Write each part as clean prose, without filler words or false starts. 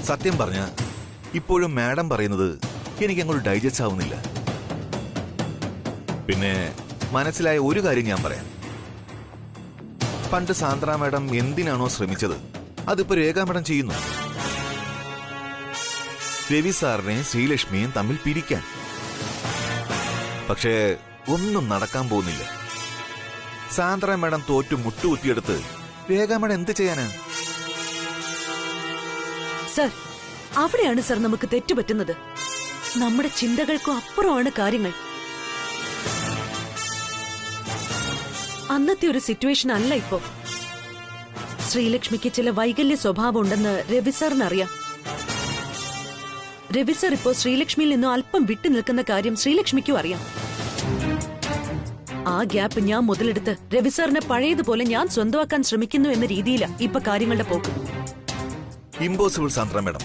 സത്യം പറഞ്ഞ ഇപ്പോഴും മാഡം പറയുന്നത് എനിക്ക് അങ്ങോട്ട് ഡൈജസ്റ്റ് ആവുന്നില്ല. പിന്നെ മനസ്സിലായ ഒരു കാര്യം ഞാൻ പറയാം. പണ്ട് സാന്ദ്ര മാഡം എന്തിനാണോ ശ്രമിച്ചത് അതിപ്പോ രേഖ മാഡം ചെയ്യുന്നു. രവി സാറിനെയും ശ്രീലക്ഷ്മിയും തമ്മിൽ പിരിക്കാൻ. പക്ഷേ ഒന്നും നടക്കാൻ പോകുന്നില്ല. സാന്ദ്ര മാഡം തോറ്റു മുട്ടുകുത്തിയെടുത്ത് രേഖ മാഡം എന്ത് ചെയ്യാനാ? സർ, അവിടെയാണ് സർ നമുക്ക് തെറ്റുപറ്റുന്നത്. നമ്മുടെ ചിന്തകൾക്കും അപ്പുറമാണ് കാര്യങ്ങൾ. അന്നത്തെ ഒരു സിറ്റുവേഷൻ അല്ല ഇപ്പോ. ശ്രീലക്ഷ്മിക്ക് ചില വൈകല്യ സ്വഭാവം ഉണ്ടെന്ന് രവി സാറിന് അറിയാം. രവി സാർ ഇപ്പോ ശ്രീലക്ഷ്മിയിൽ നിന്നും അല്പം വിട്ടു നിൽക്കുന്ന കാര്യം ശ്രീലക്ഷ്മിക്കും അറിയാം. ആ ഗ്യാപ്പ് ഞാൻ മുതലെടുത്ത് രവി സാറിനെ പഴയതുപോലെ ഞാൻ സ്വന്തമാക്കാൻ ശ്രമിക്കുന്നു എന്ന രീതിയിലാണ് ഇപ്പൊ കാര്യങ്ങളുടെ പോക്ക്. Impossible Sandra madam.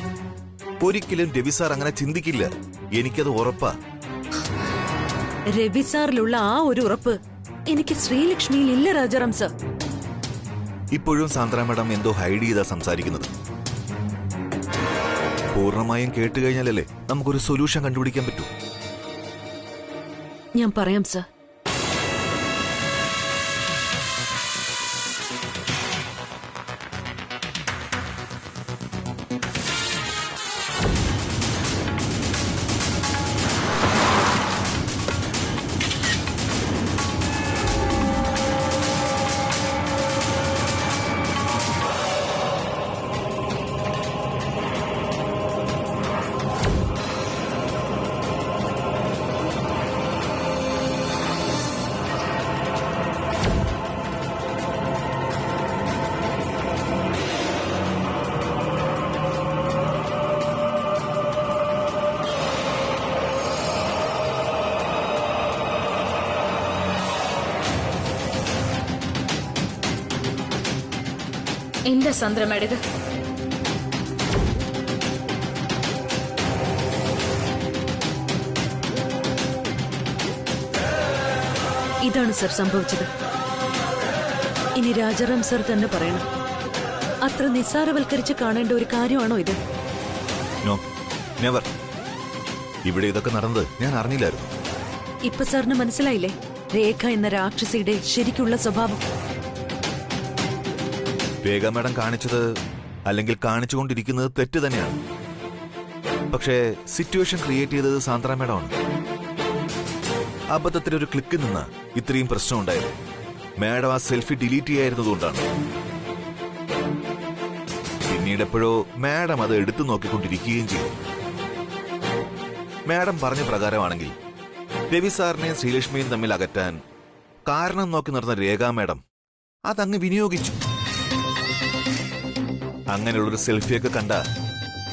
ഒരിക്കലും രവി സാർ അങ്ങനെ ചിന്തിക്കില്ല. എനിക്കത് ഉറപ്പാ. രവി സാറിലുള്ള ആ ഒരു ഉറപ്പ് എനിക്ക് ശ്രീലക്ഷ്മിയിൽ ഇല്ല രാജാറാം സർ. ഇപ്പോഴും സാന്ദ്ര മാഡം എന്തോ ഹൈഡ് ചെയ്താ സംസാരിക്കുന്നത്. പൂർണ്ണമായും കേട്ടുകഴിഞ്ഞാലല്ലേ നമുക്കൊരു സൊല്യൂഷൻ കണ്ടുപിടിക്കാൻ പറ്റൂ. ഞാൻ പറയാം സർ. എന്താ സന്ദ്രമേട ഇത്? ഇതാണ് സർ സംഭവിച്ചത്. ഇനി രാജാറാം സർ തന്നെ പറയണം. അത്ര നിസ്സാരവൽക്കരിച്ച് കാണേണ്ട ഒരു കാര്യമാണോ ഇത്? No, never. ഇവിടെ ഇതൊക്കെ നടന്നത് ഞാൻ അറിഞ്ഞില്ലായിരുന്നു. ഇപ്പൊ സാറിന് മനസ്സിലായില്ലേ രേഖ എന്ന രാക്ഷസിയുടെ ശരിക്കുള്ള സ്വഭാവം? രേഖ മാഡം കാണിച്ചത് അല്ലെങ്കിൽ കാണിച്ചുകൊണ്ടിരിക്കുന്നത് തെറ്റ് തന്നെയാണ്. പക്ഷേ സിറ്റുവേഷൻ ക്രിയേറ്റ് ചെയ്തത് സാന്ദ്ര മാഡമാണ്. അബദ്ധത്തിലൊരു ക്ലിക്കിൽ നിന്ന് ഇത്രയും പ്രശ്നം ഉണ്ടായത്. മാഡം ആ സെൽഫി ഡിലീറ്റ് ചെയ്യായിരുന്നതുകൊണ്ടാണ്. പിന്നീട് എപ്പോഴോ മാഡം അത് എടുത്തു നോക്കിക്കൊണ്ടിരിക്കുകയും ചെയ്തു. മാഡം പറഞ്ഞ പ്രകാരമാണെങ്കിൽ രവി സാറിനെയും ശ്രീലക്ഷ്മിയും തമ്മിൽ അകറ്റാൻ കാരണം നോക്കി നടന്ന രേഖ മാഡം അതങ്ങ് വിനിയോഗിച്ചു. അങ്ങനെയുള്ളൊരു സെൽഫിയൊക്കെ കണ്ട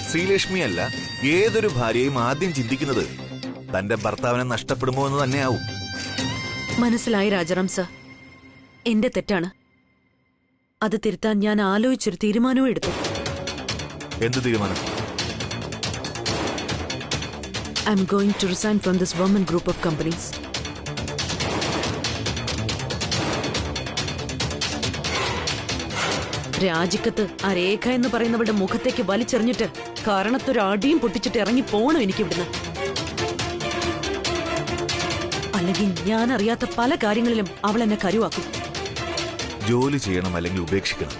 ശ്രീലക്ഷ്മി അല്ല ഏതൊരു ഭാര്യയും ആദ്യം ചിന്തിക്കുന്നത് തന്റെ ഭർത്താവിനെ നഷ്ടപ്പെടുമോ എന്ന് തന്നെയാവും. മനസ്സിലായി രാജാറാം സർ. എന്റെ തെറ്റാണ്. അത് തിരുത്താൻ ഞാൻ ആലോചിച്ചൊരു തീരുമാനവും എടുത്തു. എന്ത് തീരുമാനം? I am going to resign from this woman group of companies. രാജിക്കത്ത് ആ രേഖ എന്ന് പറയുന്നവളുടെ മുഖത്തേക്ക് വലിച്ചെറിഞ്ഞിട്ട് കാരണത്തൊരു അടിയും പൊട്ടിച്ചിട്ട് ഇറങ്ങി പോണം എനിക്കിവിടുന്ന്. അല്ലെങ്കിൽ ഞാൻ അറിയാത്ത പല കാര്യങ്ങളിലും അവൾ എന്നെ കരുവാക്കും. ജോലി ചെയ്യണം അല്ലെങ്കിൽ ഉപേക്ഷിക്കണം,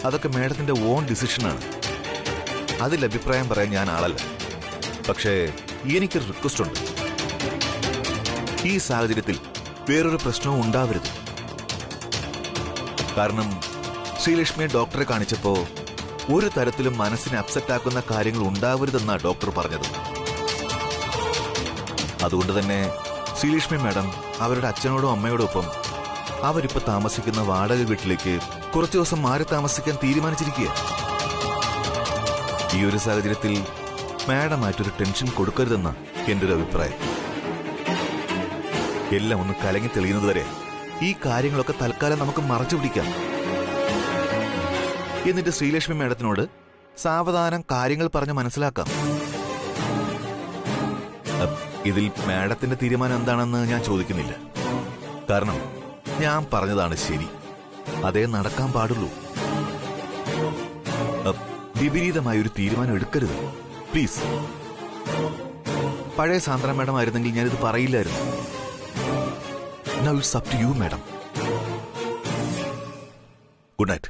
അതൊക്കെ മാഡത്തിന്റെ ഓൺ ഡിസിഷനാണ്. അതിൽ അഭിപ്രായം പറയാൻ ഞാൻ ആളല്ല. പക്ഷേ എനിക്കൊരു റിക്വസ്റ്റ് ഉണ്ട്. ഈ സാഹചര്യത്തിൽ വേറൊരു പ്രശ്നവും ഉണ്ടാവരുത്. കാരണം ശ്രീലക്ഷ്മിയെ ഡോക്ടറെ കാണിച്ചപ്പോ ഒരു തരത്തിലും മനസ്സിനെ അപ്സെറ്റ് ആക്കുന്ന കാര്യങ്ങൾ ഉണ്ടാവരുതെന്നാ ഡോക്ടർ പറഞ്ഞത്. അതുകൊണ്ട് തന്നെ ശ്രീലക്ഷ്മി മാഡം അവരുടെ അച്ഛനോടും അമ്മയോടും ഒപ്പം അവരിപ്പോ താമസിക്കുന്ന വാടക വീട്ടിലേക്ക് കുറച്ചു ദിവസം മാറി താമസിക്കാൻ തീരുമാനിച്ചിരിക്കുക. ഈ ഒരു സാഹചര്യത്തിൽ മാഡമായിട്ടൊരു ടെൻഷൻ കൊടുക്കരുതെന്ന എന്റെ ഒരു അഭിപ്രായം. എല്ലാം ഒന്ന് കലങ്ങി തെളിയുന്നതുവരെ ഈ കാര്യങ്ങളൊക്കെ തൽക്കാലം നമുക്ക് മറച്ചു പിടിക്കാം. എന്നിട്ട് ശ്രീലക്ഷ്മി മാഡത്തിനോട് സാവധാനം കാര്യങ്ങൾ പറഞ്ഞ് മനസ്സിലാക്കാം. ഇതിൽ മാഡത്തിന്റെ തീരുമാനം എന്താണെന്ന് ഞാൻ ചോദിക്കുന്നില്ല. കാരണം ഞാൻ പറഞ്ഞതാണ് ശരി, അതേ നടക്കാൻ പാടുള്ളൂ. വിപരീതമായ ഒരു തീരുമാനം എടുക്കരുത് പ്ലീസ്. പഴയ സാന്ദ്ര മാഡം ആയിരുന്നെങ്കിൽ ഞാനിത് പറയില്ലായിരുന്നു. Now it's up to you, madam. Good night.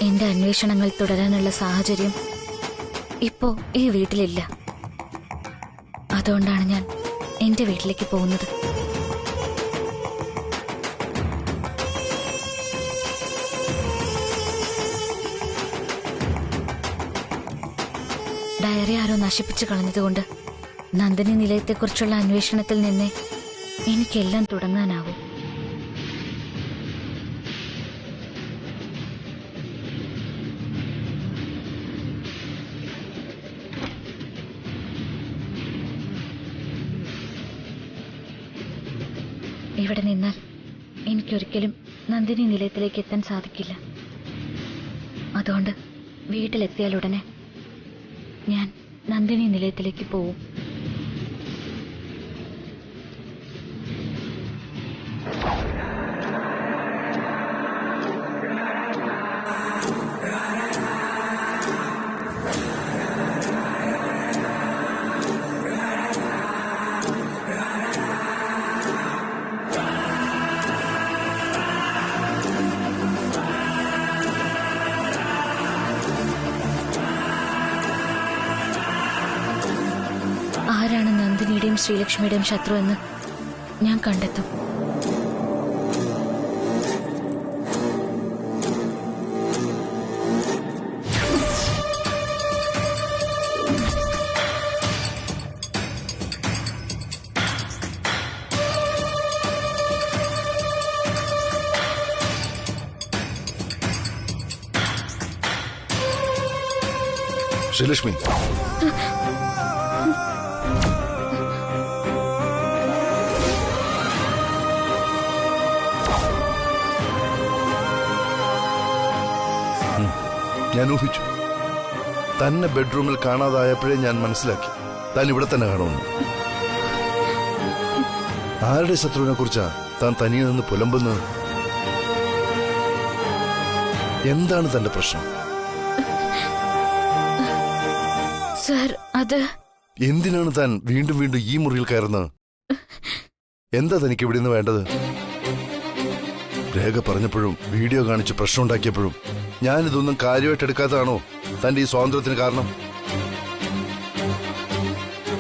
എന്റെ അന്വേഷണങ്ങൾ തുടരാനുള്ള സാഹചര്യം ഇപ്പോ ഈ വീട്ടിലില്ല. അതുകൊണ്ടാണ് ഞാൻ എന്റെ വീട്ടിലേക്ക് പോകുന്നത്. ഡയറി ആരോ നശിപ്പിച്ചു കളഞ്ഞതുകൊണ്ട് നന്ദിനി നിലയത്തെക്കുറിച്ചുള്ള അന്വേഷണത്തിൽ നിന്ന് എനിക്കെല്ലാം തുടങ്ങാനാവും. ഇവിടെ നിന്നാൽ എനിക്കൊരിക്കലും നന്ദിനി നിലയത്തിലേക്ക് എത്താൻ സാധിക്കില്ല. അതുകൊണ്ട് വീട്ടിലെത്തിയാലുടനെ ഞാൻ നന്ദിനി നിലയത്തിലേക്ക് പോവും. ആരാണ് നന്ദിനിയുടെയും ശ്രീലക്ഷ്മിയുടെയും ശത്രു എന്ന് ഞാൻ കണ്ടെത്തും. ശ്രീലക്ഷ്മി, ഞാൻ ഊഹിച്ചു. തന്നെ ബെഡ്റൂമിൽ കാണാതായപ്പോഴേ ഞാൻ മനസ്സിലാക്കി താൻ ഇവിടെ തന്നെ കാണുമെന്ന്. ആരുടെ ശത്രുവിനെ കുറിച്ചാ താൻ തനിയെ നിന്ന് പുലമ്പുന്നത്? എന്താണ് തന്റെ പ്രശ്നം? സർ, അത് എന്തിനാണ് താൻ വീണ്ടും വീണ്ടും ഈ മുറിയിൽ കയറുന്നത്? എന്താ തനിക്ക് ഇവിടെ നിന്ന് വേണ്ടത്? രേഖ പറഞ്ഞപ്പോഴും വീഡിയോ കാണിച്ച് പ്രശ്നം ഉണ്ടാക്കിയപ്പോഴും ഞാനിതൊന്നും കാര്യമായിട്ട് എടുക്കാത്തതാണോ തന്റെ ഈ സ്വാതന്ത്ര്യത്തിന് കാരണം?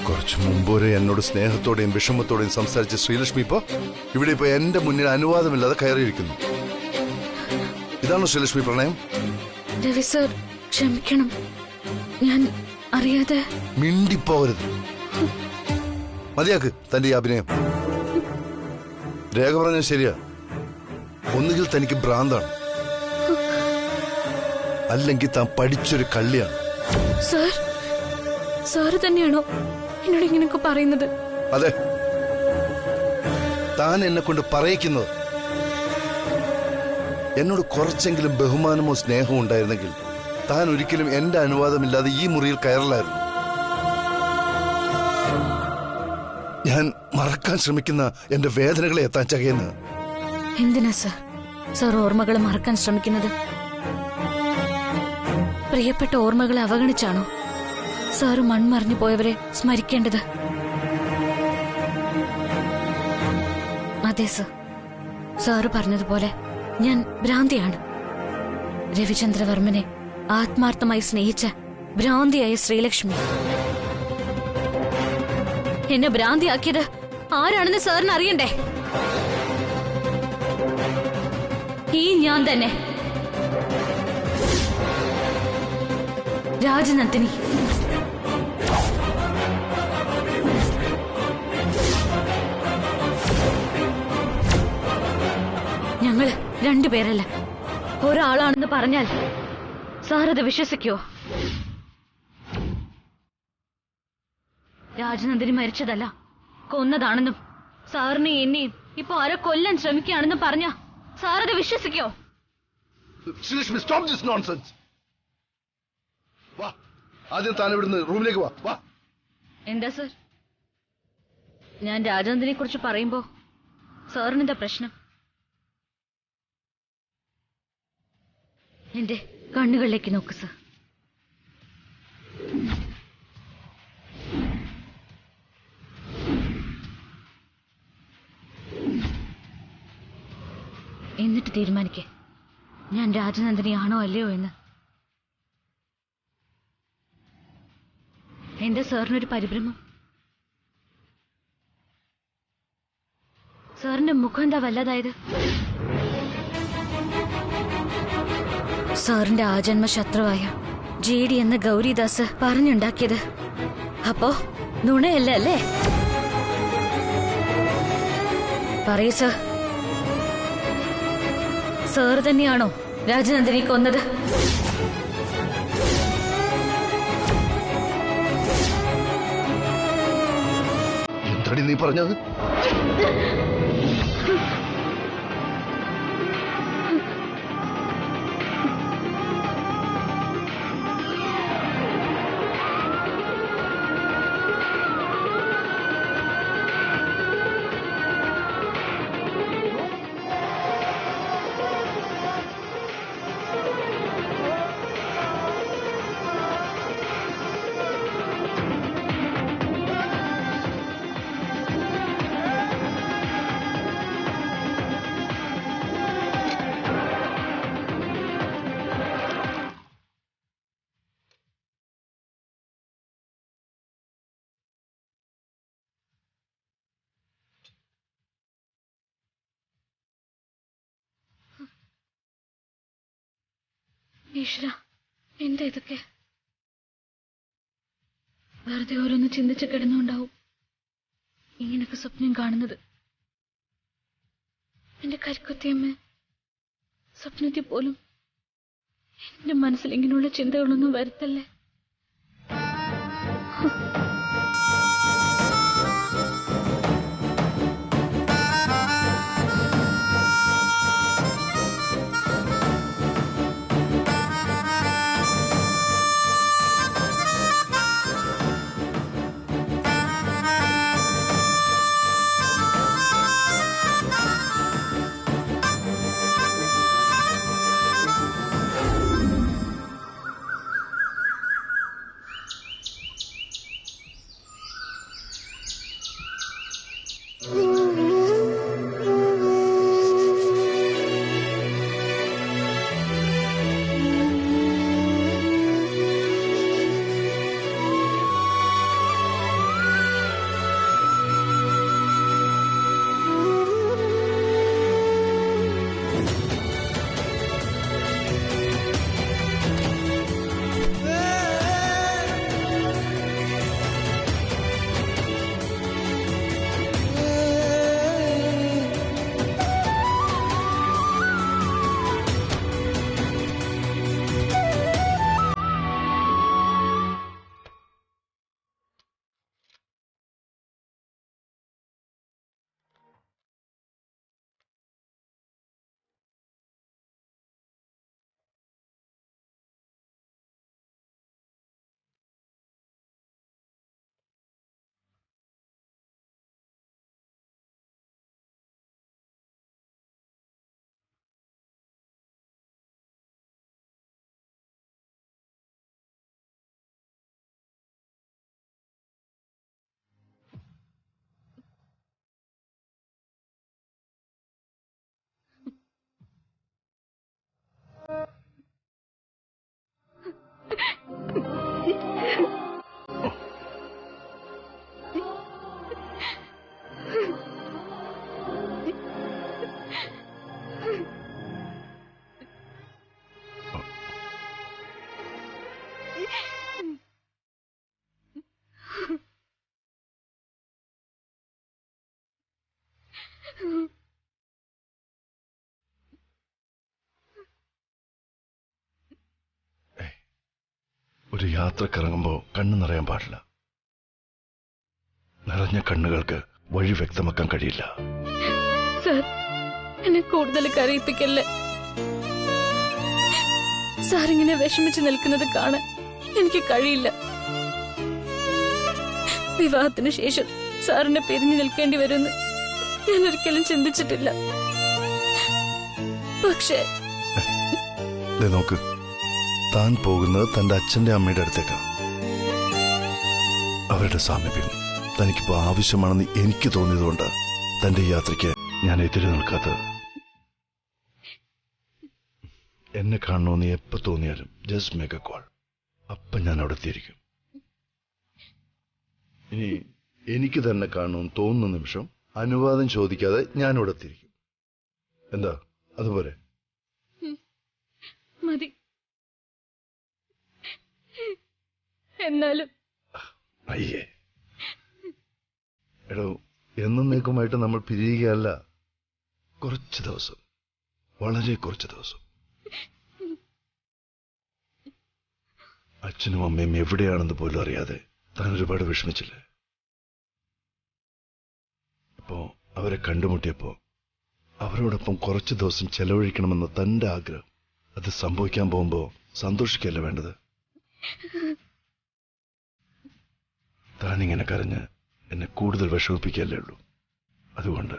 കുറച്ചു മുമ്പ് വരെ എന്നോട് സ്നേഹത്തോടെയും വിഷമത്തോടെയും സംസാരിച്ച ശ്രീലക്ഷ്മി ഇവിടെ ഇപ്പൊ എന്റെ മുന്നിൽ അനുവാദമില്ലാതെ കയറിയിരിക്കുന്നു. ഇതാണോ ശ്രീലക്ഷ്മി പ്രണയം? രവി സർ, ക്ഷമിക്കണം, ഞാൻ അറിയാതെ. മിണ്ടിപ്പോകരുത്. മതിയാക്ക് തന്റെ ഈ അഭിനയം. രേഖ പറഞ്ഞത് ശരിയാ. ഒന്നുകിൽ തനിക്ക് ഭ്രാന്താണ്, അല്ലെങ്കിൽ താൻ പഠിച്ചൊരു കള്ളിയാണ്. സർ, സാറ് തന്നെയാണോ എന്നോട് ഇങ്ങനെയൊക്കെ പറയുന്നത്? അതെ, താൻ എന്നെ കൊണ്ട് പറയിക്കുന്നത്. എന്നോട് കുറച്ചെങ്കിലും ബഹുമാനമോ സ്നേഹമോ ഉണ്ടായിരുന്നെങ്കിൽ താൻ ഒരിക്കലും എന്റെ അനുവാദമില്ലാതെ ഈ മുറിയിൽ കയറലായിരുന്നു. ഞാൻ മറക്കാൻ ശ്രമിക്കുന്ന എന്റെ വേദനകളെ എത്താൻ ചകയുന്നത്. എന്തിനാ സർ സാർ ഓർമ്മകൾ മറക്കാൻ ശ്രമിക്കുന്നത്? പ്രിയപ്പെട്ട ഓർമ്മകളെ അവഗണിച്ചാണോ സാറ് മൺമറിഞ്ഞു പോയവരെ സ്മരിക്കേണ്ടത്? അതെ സർ, സാറ് പറഞ്ഞതുപോലെ ഞാൻ ഭ്രാന്തിയാണ്. രവിചന്ദ്രവർമ്മനെ ആത്മാർത്ഥമായി സ്നേഹിച്ച ഭ്രാന്തിയായ ശ്രീലക്ഷ്മി. എന്നെ ഭ്രാന്തിയാക്കിയത് ആരാണെന്ന് സാറിന് അറിയണ്ടേ? ഈ ഞാൻ തന്നെ, രാജനന്ദിനി. ഞങ്ങള് രണ്ടുപേരല്ല, ഒരാളാണെന്ന് പറഞ്ഞാൽ സാറത് വിശ്വസിക്കോ? രാജനന്ദിനി മരിച്ചതല്ല, കൊന്നതാണെന്നും സാറിനെ എന്നെയും ഇപ്പൊ ആരോ കൊല്ലാൻ ശ്രമിക്കുകയാണെന്നും പറഞ്ഞ സാറത് വിശ്വസിക്കോ? ആദ്യം താൻ ഇവിടുന്ന് റൂമിലേക്ക് വാ. എന്താ സർ, ഞാൻ രാജനന്ദിനെ കുറിച്ച് പറയുമ്പോ സാറിനെന്താ പ്രശ്നം? എന്റെ കണ്ണുകളിലേക്ക് നോക്ക് സർ. എന്നിട്ട് തീരുമാനിക്കേ ഞാൻ രാജനന്ദിനിയാണോ അല്ലയോ എന്ന്. എന്താ സാറിനൊരു പരിഭ്രമം? സാറിന്റെ മുഖം എന്താ വല്ലതായത്? സാറിന്റെ ആജന്മ ശത്രുവായ JD എന്ന ഗൗരിദാസ് പറഞ്ഞുണ്ടാക്കിയത് അപ്പോ നുണയല്ല അല്ലേ? പറയൂ സർ, സാർ തന്നെയാണോ രാജനന്ദിനെ കൊന്നത്? എന്താടി നീ പറഞ്ഞത്? ഈശ്വര, എന്താ ഇതൊക്കെ? വെറുതെ ഓരോന്ന് ചിന്തിച്ച് കിടന്നുണ്ടാവും ഇങ്ങനൊക്കെ സ്വപ്നം കാണുന്നത്. എന്റെ കരിക്കുത്തിയമ്മ സ്വപ്നത്തിൽ പോലും എന്റെ മനസ്സിൽ ഇങ്ങനെയുള്ള ചിന്തകളൊന്നും വരുത്തല്ലേ. ഒരു യാത്രക്കിറങ്ങുമ്പോ കണ്ണു നിറയാൻ പാടില്ല. നിറഞ്ഞ കണ്ണുകൾക്ക് വഴി വ്യക്തമാക്കാൻ കഴിയില്ല. സർ, എന്നെ കൂടുതൽ കരയിപ്പിക്കല്ലേ. സാറിങ്ങനെ വിഷമിച്ച് നിൽക്കുന്നത് കാണാൻ എനിക്ക് കഴിയില്ല. വിവാഹത്തിന് ശേഷം സാറിനെ പിരിഞ്ഞു നിൽക്കേണ്ടി വരുമെന്ന് ഞാൻ ഒരിക്കലും ചിന്തിച്ചിട്ടില്ല. പക്ഷേ നോക്ക്, താൻ പോകുന്നത് തന്റെ അച്ഛന്റെ അമ്മയുടെ അടുത്തേക്കാണ്. അവരുടെ സാമീപ്യം തനിക്കിപ്പോ ആവശ്യമാണെന്ന് എനിക്ക് തോന്നിയതുകൊണ്ട് തന്റെ യാത്രയ്ക്ക് ഞാൻ എതിരെ നിൽക്കാത്തത്. എന്നെ കാണണമെന്ന് എപ്പോ തോന്നിയാലും ജസ്റ്റ് മേക്ക് എ കോൾ. അപ്പൊ ഞാൻ അവിടെ എത്തിയിരിക്കും. ഇനി എനിക്ക് തന്നെ കാണണമെന്ന് തോന്നുന്ന നിമിഷം അനുവാദം ചോദിക്കാതെ ഞാൻ അവിടെ എത്തിയിരിക്കും. എന്താ, അതുപോലെ? മതി. എന്നാലും അയ്യേ, എടോ, എന്നേക്കുമായിട്ട് നമ്മൾ പിരിയുകയല്ല. കുറച്ച് ദിവസം, വളരെ കുറച്ച് ദിവസം. അച്ഛനും അമ്മയും എവിടെയാണെന്ന് പോലും അറിയാതെ താൻ ഒരുപാട് വിഷമിച്ചില്ലേ? അപ്പോ അവരെ കണ്ടുമുട്ടിയപ്പോ അവരോടൊപ്പം കുറച്ച് ദിവസം ചെലവഴിക്കണമെന്ന തന്റെ ആഗ്രഹം, അത് സംഭവിക്കാൻ പോകുമ്പോ സന്തോഷിക്കല്ലേ വേണ്ടത്? താനിങ്ങനെ കരഞ്ഞ് എന്നെ കൂടുതൽ വിഷമിപ്പിക്കല്ലേ ഉള്ളൂ. അതുകൊണ്ട്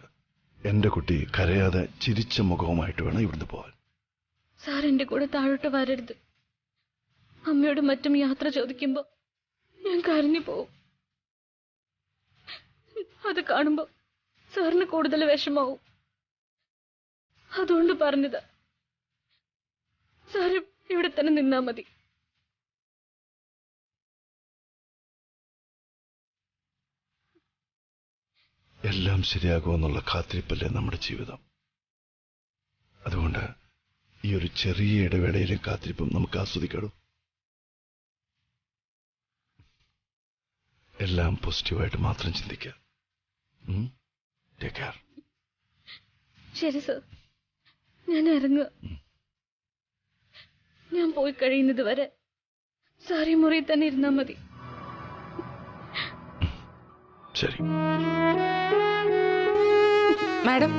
എന്റെ കുട്ടി കരയാതെ ചിരിച്ച മുഖവുമായിട്ട് വേണം ഇവിടുന്ന് പോവാൻ. സാർ എന്റെ കൂടെ താഴോട്ട് വരരുത്. അമ്മയോട് മറ്റും യാത്ര ചോദിക്കുമ്പോ ഞാൻ കരഞ്ഞു പോവും. അത് കാണുമ്പോ സാറിന് കൂടുതൽ വിഷമാവും. അതുകൊണ്ട് പറഞ്ഞതാ. സാറ് ഇവിടെ തന്നെ നിന്നാ മതി. എല്ലാം ശരിയാകുമെന്നുള്ള കാത്തിരിപ്പല്ലേ നമ്മുടെ ജീവിതം. അതുകൊണ്ട് ഈ ഒരു ചെറിയ ഇടവേളയിലും കാത്തിരിപ്പും നമുക്ക് ആസ്വദിക്കാടൂ. എല്ലാം പോസിറ്റീവായിട്ട് മാത്രം ചിന്തിക്കാം. Take care. ശരി സർ, ഞാൻ ഇറങ്ങുക. ഞാൻ പോയി കഴിയുന്നത് വരെ സാറി മുറിയിൽ തന്നെ ഇരുന്നാ മതി. ശരി മാഡം